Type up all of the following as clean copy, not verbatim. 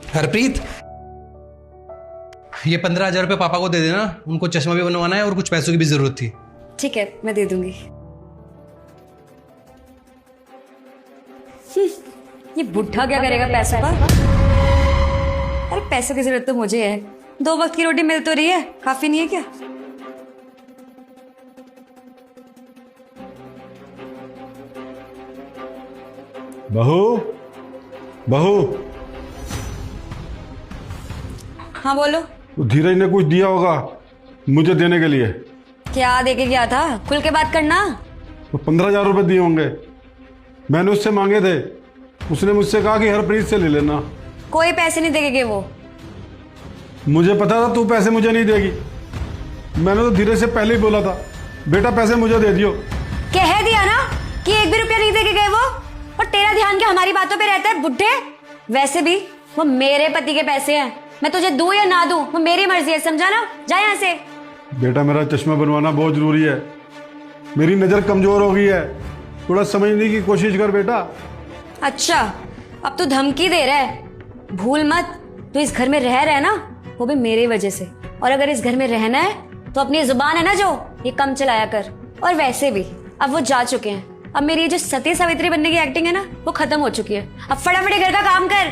हरप्रीत, ये 15,000 रुपये पापा को दे देना, उनको चश्मा भी बनवाना है और कुछ पैसों की भी जरूरत थी। ठीक है, मैं दे दूंगी। ये बुढ़ा क्या करेगा पैसों का? अरे पैसों की जरूरत तो मुझे है, 2 वक्त की रोटी मिल तो रही है, काफी नहीं है क्या? बहू, बहू, हाँ बोलो। धीरज ने कुछ दिया होगा मुझे देने के लिए। क्या देके गया था? खुल के बात करना। वो 15,000 रुपये दिए होंगे, मैंने उससे मांगे थे। उसने मुझसे कहा कि हरप्रीत से ले लेना। कोई पैसे नहीं देके गए वो। मुझे पता था तू पैसे मुझे नहीं देगी। मैंने तो धीरज से पहले ही बोला था, बेटा पैसे मुझे दे दियो। कह दिया ना कि 1 भी रुपया नहीं देके गए वो। और तेरा ध्यान क्या हमारी बातों पे रहता है बुड्ढे? वैसे भी वो मेरे पति के पैसे हैं, मैं तुझे दूं या ना दूं वो मेरी मर्जी है, समझा ना? जा यहाँ से। बेटा मेरा चश्मा बनवाना बहुत जरूरी है, मेरी नज़र कमजोर हो गई है, थोड़ा समझने की कोशिश कर बेटा। अच्छा, अब तू धमकी दे रहा है? भूल मत, तू इस घर में रह रहा है ना, वो भी मेरी वजह से। और अगर इस घर में रहना है तो अपनी जुबान है ना जो, ये कम चलाया कर। और वैसे भी अब वो जा चुके हैं, अब मेरी ये जो सती सावित्री बनने की एक्टिंग है ना, वो खत्म हो चुकी है। अब फटाफट घर का काम कर।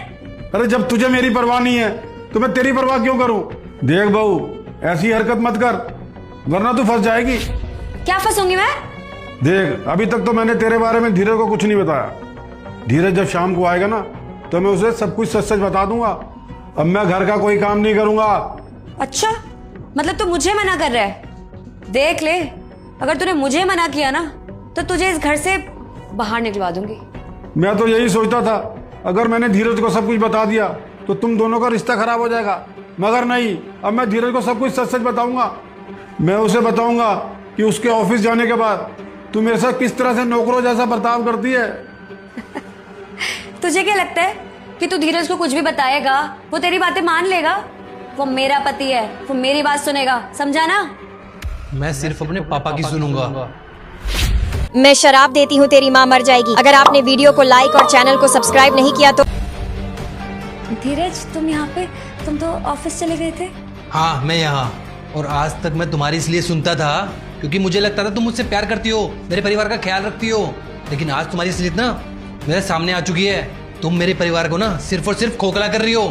अरे जब तुझे मेरी परवाह नहीं है तो मैं तेरी परवाह क्यों करूं? देख बहू, ऐसी हरकत मत कर वरना तू फंस जाएगी। क्या फंसूंगी मैं? देख, अभी तक तो मैंने तेरे बारे में धीरज को कुछ नहीं बताया। धीरज जब शाम को आएगा ना तो मैं उसे सब कुछ सच सच बता दूंगा। अब मैं घर का कोई काम नहीं करूंगा। अच्छा, मतलब तू मुझे मना कर रहा है? देख ले, अगर तूने मुझे मना किया ना तो तुझे इस घर से बाहर निकलवा दूंगी। मैं तो यही सोचता था, अगर मैंने धीरज को सब कुछ बता दिया तो तुम दोनों का रिश्ता खराब हो जाएगा, मगर नहीं। अब मैं धीरज को सब कुछ सच सच बताऊंगा। मैं उसे बताऊंगा कि उसके ऑफिस जाने के बाद तू मेरे साथ किस तरह से नौकरों जैसा बर्ताव करती है। तुझे क्या लगता है कि तू धीरज को कुछ भी बताएगा वो तेरी बातें मान लेगा? वो मेरा पति है, वो मेरी बात सुनेगा, समझा ना? मैं सिर्फ अपने पापा की सुनूंगा। मैं शराब देती हूँ तेरी माँ मर जाएगी। अगर आपने वीडियो को लाइक और चैनल को सब्सक्राइब नहीं किया तो। धीरज, तुम यहाँ पे? तुम तो ऑफिस चले गए थे। हाँ, मैं यहाँ। और आज तक मैं तुम्हारी इसलिए सुनता था क्योंकि मुझे लगता था तुम मुझसे प्यार करती हो, मेरे परिवार का ख्याल रखती हो। लेकिन आज तुम्हारी असलियत ना मेरे सामने आ चुकी है। तुम मेरे परिवार को ना सिर्फ और सिर्फ खोखला कर रही हो।